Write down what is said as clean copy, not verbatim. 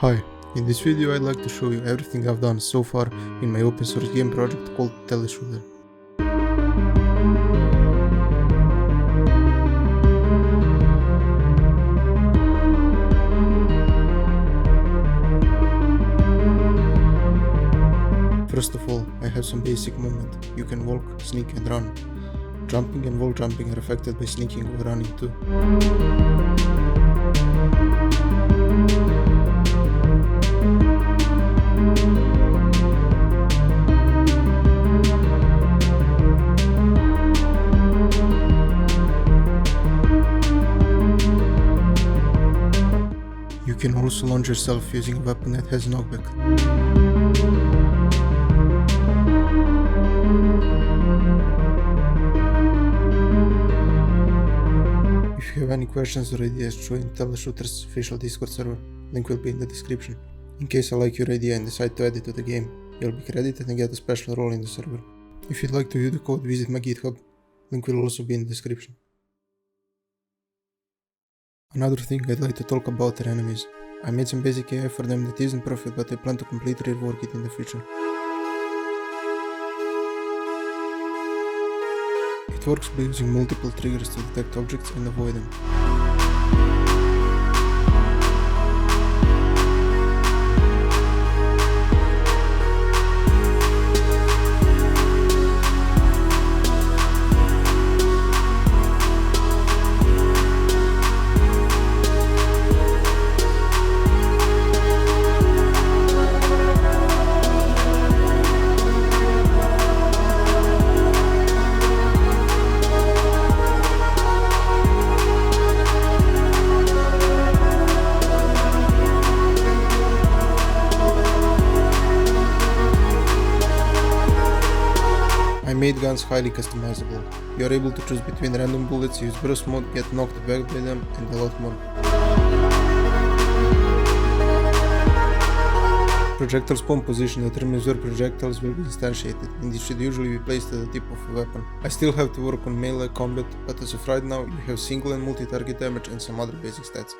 Hi, in this video I'd like to show you everything I've done so far in my open source game project called Teleshooter. First of all, I have some basic movement. You can walk, sneak and run. Jumping and wall jumping are affected by sneaking or running too. You can also launch yourself using a weapon that has knockback. If you have any questions or ideas, join Teleshooter's official Discord server, link will be in the description. In case I like your idea and decide to add it to the game, you'll be credited and get a special role in the server. If you'd like to view the code, visit my GitHub, link will also be in the description. Another thing I'd like to talk about are enemies. I made some basic AI for them that isn't perfect, but I plan to completely rework it in the future. It works by using multiple triggers to detect objects and avoid them. I made guns highly customizable. You are able to choose between random bullets, use burst mode, get knocked back by them, and a lot more. Projectile spawn position determines where projectiles will be instantiated, and it should usually be placed at the tip of a weapon. I still have to work on melee combat, but as of right now you have single and multi-target damage and some other basic stats.